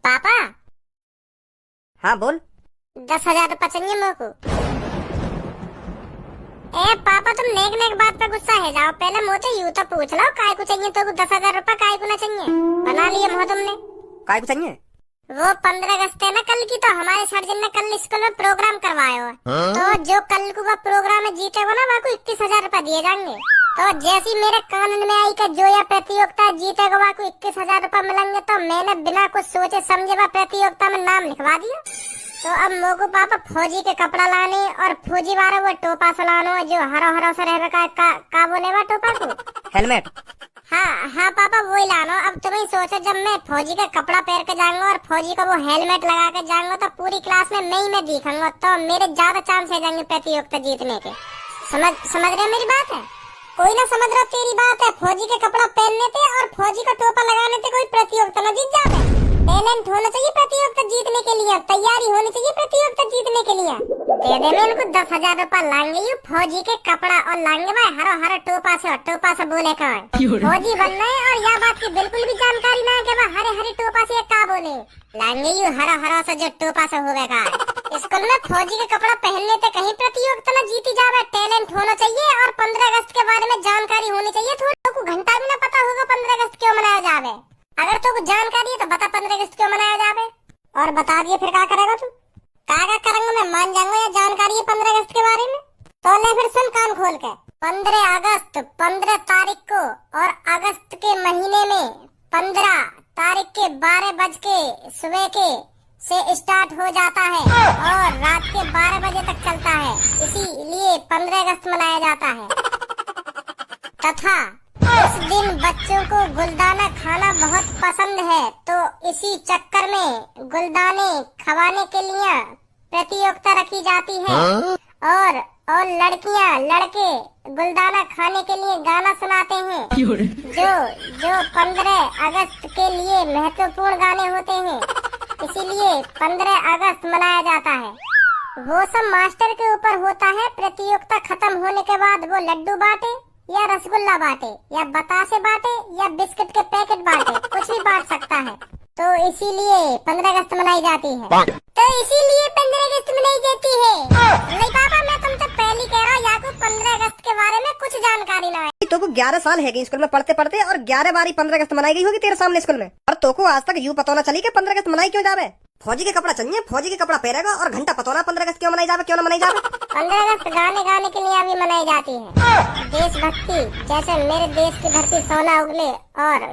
पापा। हाँ बोल। 10,000 रुपया चाहिए मेरे को। ए पापा, तुम नेक नेक बात पे गुस्सा है जाओ। पहले मुझे यूं तो पूछ लो काय को चाहिए तो 10,000 रुपया काय को ना चाहिए। बना लिए मुँह तुमने। काय को चाहिए? वो 15 अगस्त है ना कल की, तो हमारे सर्जन ने कल स्कूल में प्रोग्राम करवाया है। तो जो कल को प्रोग्राम है जीतेगा ना वहाँ को 21,000 रुपया दिए जाएंगे। तो जैसी मेरे कान में आई कि जो यह प्रतियोगिता जीतेगा वहाँ को 21,000 रुपया मिलेंगे, तो मैंने बिना कुछ सोचे समझे वह प्रतियोगिता में नाम लिखवा दिया। तो अब मोको पापा फौजी के कपड़ा लाने और फौजी वाला वो टोपा सलानो जो हरा हरा सा रह का बोले वा टोपा को हेलमेट। हाँ हाँ पापा वही लानो। अब तुम्हें सोचो जब मैं फौजी का कपड़ा पहन के जाऊंगा और फौजी का वो हेलमेट लगा के जाऊंगा तो पूरी क्लास में मैं दिखाऊंगा, तो मेरे ज्यादा चांस है जाएंगे प्रतियोगिता जीतने के। समझ रहे मेरी बात है? कोई ना समझ रहा तेरी बात है। फौजी के कपड़ा पहनने थे और फौजी का टोपा लगाने थे, कोई प्रतियोगिता न जीत जाते। टैलेंट होना चाहिए प्रतियोगिता जीतने के लिए, तैयारी होनी चाहिए प्रतियोगिता जीतने के लिए। दे दे मैं इनको 10,000 रुपया लाएंगे यू फौजी के कपड़ा और लाएंगे भाई हरा हरा टोपा से बोले का फौजी बनना है। और यह बात की बिल्कुल भी जानकारी ना है कि वह हरे हरे टोपा से का बोले। लाएंगे यू हरा हरा सा जो टोपा से होगा। स्कूल में फौजी के कपड़ा पहनने थे, कहीं प्रतियोगिता न जीती जावे। टैलेंट होना चाहिए और 15 अगस्त के बारे में जानकारी होनी चाहिए। थोड़ा को घंटा भी न पता होगा 15 अगस्त क्यों मनाया जावे। अगर तो कुछ जानकारी है तो बता 15 अगस्त क्यों मनाया जावे, और बता दिए फिर क्या करेगा तू? क्या करेंगे मैं मान जाऊंगा या जानकारी है 15 अगस्त के बारे में? तो ले फिर सुन कान खोल के। 15 अगस्त 15 तारीख को और अगस्त के महीने में 15 तारीख के 12 बज के सुबह के से स्टार्ट हो जाता है और रात के 12 बजे तक चलता है। इसीलिए 15 अगस्त मनाया जाता है। तथा उस दिन बच्चों को गुलदाना खाना बहुत पसंद है, तो इसी चक्कर में गुलदाने खवाने के लिए प्रतियोगिता रखी जाती है। और लड़कियां लड़के गुलदाना खाने के लिए गाना सुनाते हैं जो 15 अगस्त के लिए महत्वपूर्ण गाने होते हैं। इसीलिए 15 अगस्त मनाया जाता है। वो सब मास्टर के ऊपर होता है। प्रतियोगिता खत्म होने के बाद वो लड्डू बांटे या रसगुल्ला बांटे या बतासे बांटे या बिस्किट के पैकेट बांटे, कुछ भी बांट सकता है। तो इसीलिए 15 अगस्त मनाई जाती है। तो इसीलिए 15 अगस्त मनाई जाती है। नहीं पापा, मैं तुमसे पहले कह रहा हूँ या को 15 अगस्त के बारे में कुछ जानकारी ना है। तो को 11 साल है स्कूल में पढ़ते पढ़ते और 11 बारी 15 अगस्त मनाई गई होगी तेरे सामने स्कूल में, और तो को आज तक यूँ पता ना चली कि 15 अगस्त मनाई क्यों जावे। फौजी के कपड़ा चाहिए, फौजी के कपड़ा पहनेगा और घंटा पता ना 15 अगस्त क्यों मनाई जावे, क्यों ना मनाई जावे। 15 अगस्त गाने के लिए अभी मनाई जाती है। देशभक्ति जैसे मेरे देश की धरती सोना उगले और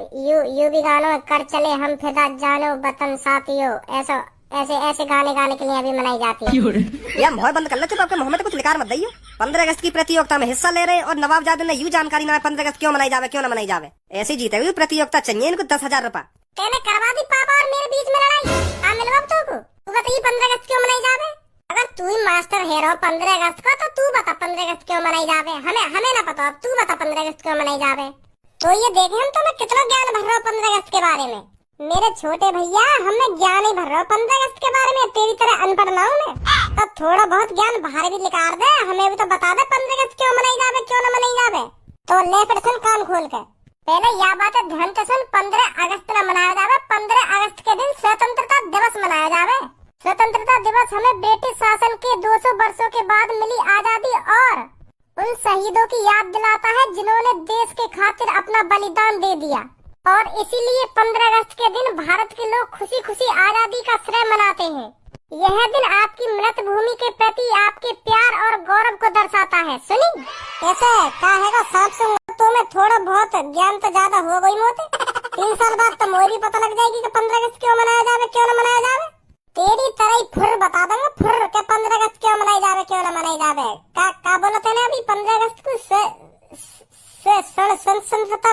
यू भी गानों कर चले हम फिदा जानो वतन साथियों, ऐसे गाने के लिए अभी मनाई जाती है। या मोहर बंद कर ले, चुप आपके मुंह में तो कुछ लिकार मत दइयो। 15 अगस्त की प्रतियोगिता में हिस्सा ले रहे और नवाबजादे ने यूँ जानकारी ना 15 अगस्त क्यों मनाई जावे, क्यों ना मनाई जावे। ऐसी जीते हुई प्रतियोगिता चाहिए इनको 10,000 रुपया। तेने करवा दी पापा और मेरे बीच में लड़ाई। आ मिलवा तो को तू बताइए 15 अगस्त क्यों मनाई जावे? अगर तू ही मास्टर है रहो 15 अगस्त का, तो तू बता 15 अगस्त क्यों मनाई जावे। हमें ना पता, तू बता 15 अगस्त क्यों मनाई जावे। तो ये देखे हम तुम्हें कितना ज्ञान भर रहा हूँ 15 अगस्त के बारे में। मेरे छोटे भैया हमें ज्ञान ही भर रहा हूँ 15 अगस्त के बारे में। तेरी तरह अनपढ़ ना हूँ मैं। तो थोड़ा बहुत ज्ञान बाहर भी निकाल दे, हमें भी तो बता दे 15 अगस्त क्यों मनाई जावे, क्यों ना मनाई जावे। तो ले फिर सुन कान खोल के। पहले यह बात है ध्यान से सुन। 15 अगस्त न मनाया जावे। 15 अगस्त के दिन स्वतंत्रता दिवस मनाया जावे। स्वतंत्रता दिवस हमें ब्रिटिश शासन के 200 वर्षों के बाद मिली आजादी और उन शहीदों की याद दिलाता है जिन्होंने देश के खातिर अपना बलिदान दे दिया। और इसीलिए 15 अगस्त के दिन भारत के लोग खुशी खुशी आजादी का श्रेय मनाते हैं। यह दिन आपकी मृत भूमि के प्रति आपके प्यार और गौरव को दर्शाता है। सुनी कैसे कहेगा सांप से तो मैं थोड़ा बहुत ज्ञान तो ज्यादा हो गई मोते। 3 साल बाद तो मुझे भी पता लग जाएगी कि 15 अगस्त क्यों मनाया जावे, क्यों न मनाया जावे। तेरी तरह ही फुर बता दूंगा, फुर के 15 अगस्त क्यों मनाई जावे, क्यों न मनाई जावे। का बोला तेने अभी 15 अगस्त को स्वतंत्रता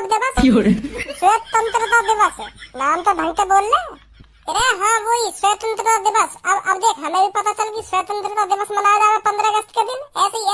दिवस नाम तो ढंग से बोल ले। अरे हाँ वही स्वतंत्रता दिवस। अब देख हमें भी पता चल गई स्वतंत्रता दिवस मनाया जावे 15 अगस्त के दिन।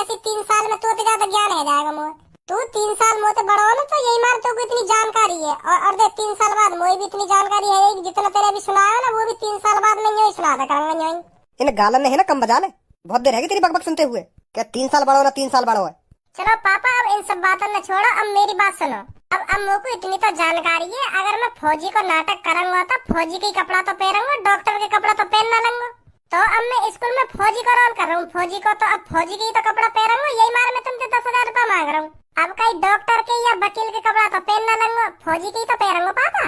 ऐसी 3 साल में तो ज्यादा ज्ञान है जाएगा मोह। तू 3 साल मोते बड़ा हो ना, तो यही मार तो इतनी जानकारी है। और देख 3 साल बाद मुझे भी इतनी जानकारी है, जितना तेरे भी सुनाया ना वो भी 3 साल बाद मैं यही सुना करूंगा। यही इन गालन ने है ना कम बजा ले, बहुत देर है तेरी बकबक सुनते हुए। क्या 3 साल बड़ा हो ना 3 साल बड़ा हो है। चलो पापा अब इन सब बातों में छोड़ो, अब मेरी बात सुनो। अब मुझको इतनी तो जानकारी है, अगर मैं फौजी को नाटक करूंगा तो फौजी के कपड़ा तो पहनूंगा, डॉक्टर के कपड़ा तो पहन ना लूंगा। तो अब मैं स्कूल में फौजी का रोल कर रहा हूँ, फौजी को तो अब फौजी के ही तो कपड़ा पहनूंगा, यही मार मैं तुमसे 10,000 रुपया मांग रहा हूँ। अब कहीं डॉक्टर के या वकील के कपड़ा तो पहन ना लूंगा, फौजी के ही तो पहनूंगा पापा।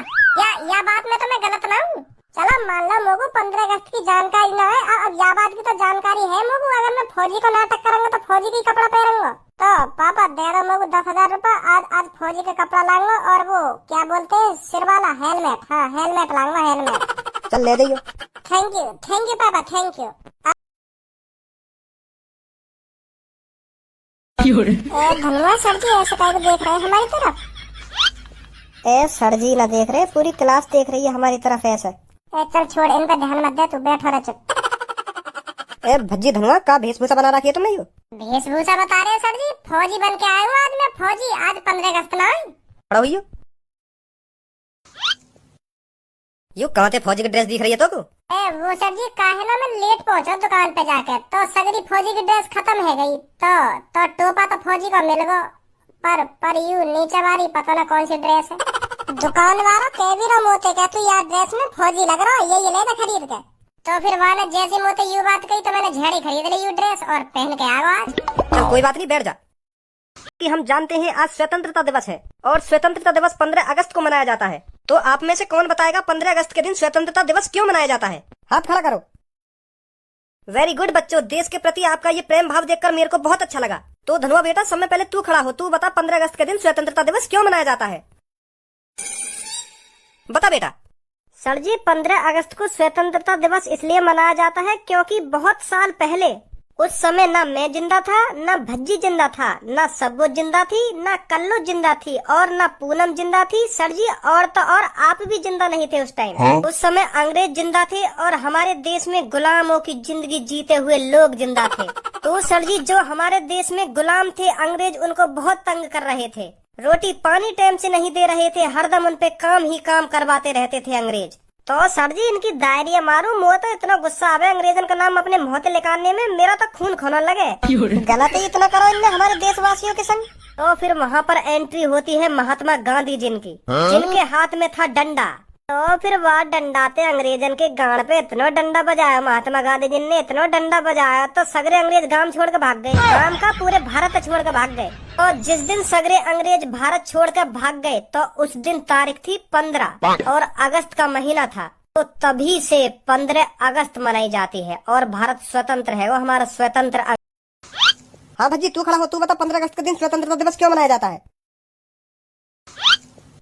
या बात में तो मैं गलत ना हूँ? चलो मान लो मुझको 15 अगस्त की जानकारी ना है, अब या बात की तो जानकारी है मुझको, अगर मैं फौजी को नाटक करूंगा तो फौजी के कपड़ा पहनूंगा। तो पापा दे दो मुझको 10,000 रुपया, आज फौजी के कपड़ा लाऊंगा और वो क्या बोलते हैं सिर वाला हेलमेट, हाँ हेलमेट लाऊंगा, हेलमेट। चल ले दियो। थैंक यू पापा, थैंक यू। धनवा सर जी ऐसे टाइप देख रहे हैं हमारी तरफ। ए सर जी ना देख रहे, पूरी क्लास देख रही है हमारी तरफ ऐसे। चल छोड़, इन पे ध्यान मत दे, तू बैठ रहा चुप। ए भज्जी धनुआ, का वेशभूषा बना रखी है तुमने? यो वेशभूषा बता रहे हो सर जी? फौजी बन के आया हूँ आज मैं, फौजी। आज 15 अगस्त ना है। खड़ा हुई यू कहाँ थे? फौजी की ड्रेस दिख रही है तो को? वो सर जी काहे ना मैं लेट पहुंचा दुकान पे जाके, तो सगरी फौजी की ड्रेस खत्म है गई, तो टोपा तो फौजी को मिल गो, पर यू नीचे वाली पता ना कौन सी ड्रेस है। दुकान वाला कह भी रहा मोते क्या तू यार ड्रेस में फौजी लग रहा है, ये ले ना खरीद के। तो फिर वाले जैसे मोते यू बात कही तो मैंने झड़ी खरीद ली यू ड्रेस और पहन के आ गया आज। चल कोई बात नहीं, बैठ जा। कि हम जानते हैं आज स्वतंत्रता दिवस है और स्वतंत्रता दिवस 15 अगस्त को मनाया जाता है, तो आप में से कौन बताएगा 15 अगस्त के दिन स्वतंत्रता दिवस क्यों मनाया जाता है? हाथ खड़ा करो। वेरी गुड बच्चों, देश के प्रति आपका ये प्रेम भाव देखकर मेरे को बहुत अच्छा लगा। तो धनुआ बेटा, सब में पहले तू खड़ा हो, तू बता 15 अगस्त के दिन स्वतंत्रता दिवस क्यों मनाया जाता है? बता बेटा। सर जी 15 अगस्त को स्वतंत्रता दिवस इसलिए मनाया जाता है क्योंकि बहुत साल पहले, उस समय ना मैं जिंदा था, ना भज्जी जिंदा था, ना सब्बो जिंदा थी, ना कल्लू जिंदा थी और ना पूनम जिंदा थी सर जी, और तो और आप भी जिंदा नहीं थे उस टाइम। हाँ? उस समय अंग्रेज जिंदा थे और हमारे देश में गुलामों की जिंदगी जीते हुए लोग जिंदा थे। तो सर जी जो हमारे देश में गुलाम थे, अंग्रेज उनको बहुत तंग कर रहे थे, रोटी पानी टाइम से नहीं दे रहे थे, हरदम उन पे काम ही काम करवाते रहते थे अंग्रेज। तो सर जी इनकी दायरी मारू, मुझे तो इतना गुस्सा आवे अंग्रेजन का नाम अपने मुंह से निकालने में, मेरा तो खून खोना लगे। गलत ही इतना करो इनने हमारे देशवासियों के संग। तो फिर वहाँ पर एंट्री होती है महात्मा गांधी जिनकी, जिनके हाथ में था डंडा। तो फिर वह डंडाते अंग्रेजन के गाड़ पे इतना डंडा बजाया महात्मा गांधी जी ने, इतना डंडा बजाया तो सगरे अंग्रेज गांव छोड़ के भाग गए, गांव का पूरे भारत छोड़ के भाग गए। और जिस दिन सगरे अंग्रेज भारत छोड़ कर भाग गए तो उस दिन तारीख थी 15 और अगस्त का महीना था, तो तभी से 15 अगस्त मनाई जाती है और भारत स्वतंत्र है, वो हमारा स्वतंत्र। हाँ भज्जी तू खड़ा हो, तू बता 15 अगस्त के दिन स्वतंत्रता दिवस क्यों मनाया जाता है?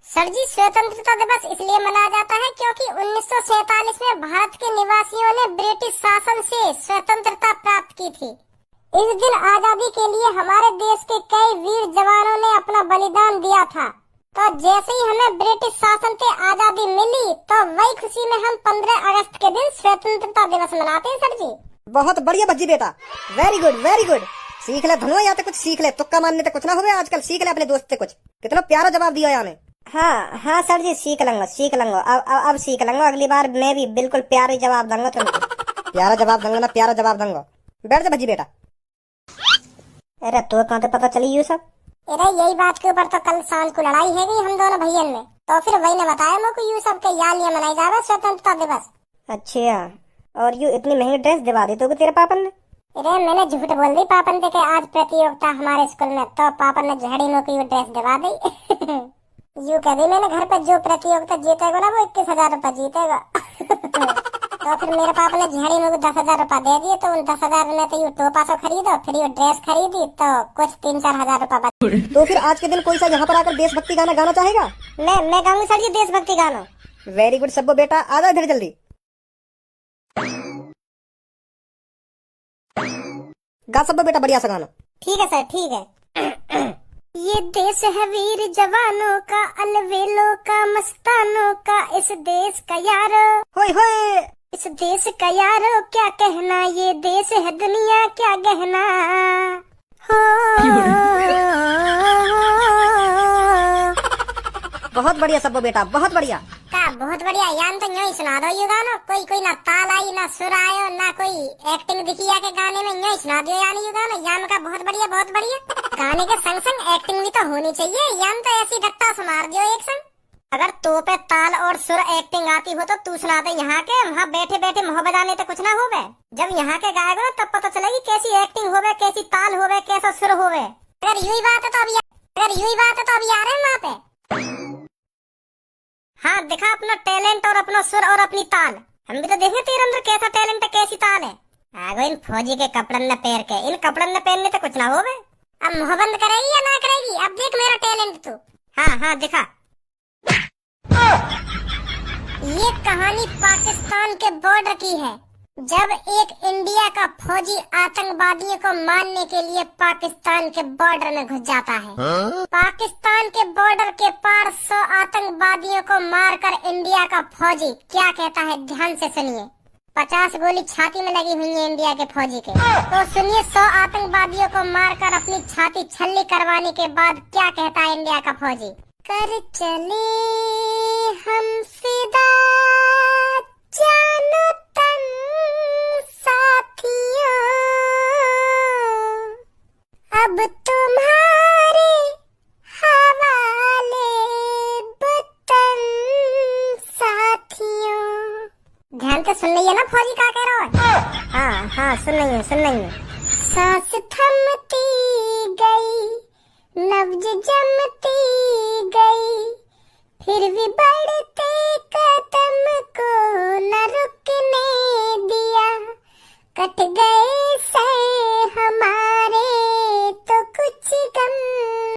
सर जी स्वतंत्रता दिवस इसलिए मनाया जाता है क्योंकि 1947 में भारत के निवासियों ने ब्रिटिश शासन से स्वतंत्रता प्राप्त की थी। इस दिन आजादी के लिए हमारे देश के कई वीर जवानों ने अपना बलिदान दिया था। तो जैसे ही हमें ब्रिटिश शासन से आजादी मिली तो वही खुशी में हम 15 अगस्त के दिन स्वतंत्रता दिवस मनाते हैं सर जी। बहुत बढ़िया भज्जी बेटा, वेरी गुड वेरी गुड। सीख ले धनुआ, या तो कुछ सीख ले, तुक्का मारने तो कुछ ना हो आजकल, सीख ले अपने दोस्त से कुछ। कितना प्यारा जवाब दिया याने। हाँ हाँ सर जी सीख लूंगा अब सीख लूंगा, अगली बार मैं भी बिल्कुल प्यारा जवाब दूंगा तुमको। प्यारा जवाब दूंगा ना, प्यारा जवाब दूंगा। बैठ जा भज्जी बेटा। अरे तो कहाँ से पता चली ये सब? अरे यही बात के ऊपर तो कल शाम को लड़ाई है गई हम दोनों भैया में, तो फिर वही ने बताया मुझको यू सब के यार लिए मनाई जावे स्वतंत्रता दिवस। अच्छा, और यू इतनी महंगी ड्रेस दिवा दी तो तेरे पापन ने? अरे मैंने झूठ बोल दी पापन से कि आज प्रतियोगिता हमारे स्कूल में, तो पापन ने झड़ी मुझको यू ड्रेस दिवा दी। यू कह दी मैंने घर पे जो प्रतियोगिता जीतेगा ना वो 21,000 रुपया जीतेगा। तो फिर मेरे पापा ने झड़ी मुझको 10,000 रुपया दे दिए, तो उन 10,000 में तो यू टोपा सो खरीदो, फिर यू ड्रेस खरीदी, तो कुछ 3-4 हजार रुपया बचा। तो फिर आज के दिन कोई सा यहाँ पर आकर देशभक्ति गाना गाना चाहेगा? मैं गाऊंगी सर जी देशभक्ति गाना। वेरी गुड सब्बो बेटा, आ जाओ इधर जल्दी। गा सब्बो बेटा बढ़िया सा गाना। ठीक है सर ठीक है। ये देश है वीर जवानों का, अलवेलों का, मस्तानों का, इस देश का यारो होय होय, इस देश का यारो क्या कहना, ये देश है दुनिया क्या कहना। बहुत बढ़िया सब्बो बेटा, बहुत बढ़िया। का बहुत बढ़िया, यान तो यूं ही सुना दो ये गाना, कोई ना ताल आई ना सुर आयो ना कोई एक्टिंग दिखी के गाने में, यूं ही सुना दो यानी ये गाना, यान का बहुत बढ़िया बहुत बढ़िया। गाने के संग संग एक्टिंग भी तो होनी चाहिए, या तो ऐसी डट्टा से मार दियो एक संग। अगर तो पे ताल और सुर एक्टिंग आती हो तो तू सुना दे यहाँ के, वहाँ बैठे बैठे मुँह बजाने तो कुछ ना होवे। जब यहाँ के गाएगा ना तब पता चलेगी कैसी एक्टिंग होवे, कैसी ताल होवे, कैसा सुर होवे। अगर यूं ही बात है तो अभी आ रहे हैं वहाँ पे। हाँ दिखा अपना टैलेंट और अपना सुर और अपनी ताल, हम भी तो देखें तेरे अंदर कैसा टैलेंट है, कैसी ताल है। आगो इन फौजी के कपड़न न पैर के, इन कपड़न न पहनने तो कुछ ना होवे। अब मुँह बंद करेगी या ना करेगी, अब देख मेरा टैलेंट तू। हाँ हाँ दिखा। ये कहानी पाकिस्तान के बॉर्डर की है, जब एक इंडिया का फौजी आतंकवादियों को मारने के लिए पाकिस्तान के बॉर्डर में घुस जाता है। पाकिस्तान के बॉर्डर के पार 100 आतंकवादियों को मारकर इंडिया का फौजी क्या कहता है, ध्यान से सुनिए। 50 गोली छाती में लगी हुई है इंडिया के फौजी के, तो सुनिए 100 आतंकवादियों को मारकर अपनी छाती छल्ली करवाने के बाद क्या कहता है इंडिया का फौजी। कर चले हम फिदा जानो तन साथियों, अब तुम्हारे हवाले वतन साथियों। ध्यान से सुन लिया ना फौजी क्या कह रहा है। हाँ हाँ सुन रही है। सांस थमती गई, नब्ज जमती गई, फिर भी बढ़ते कर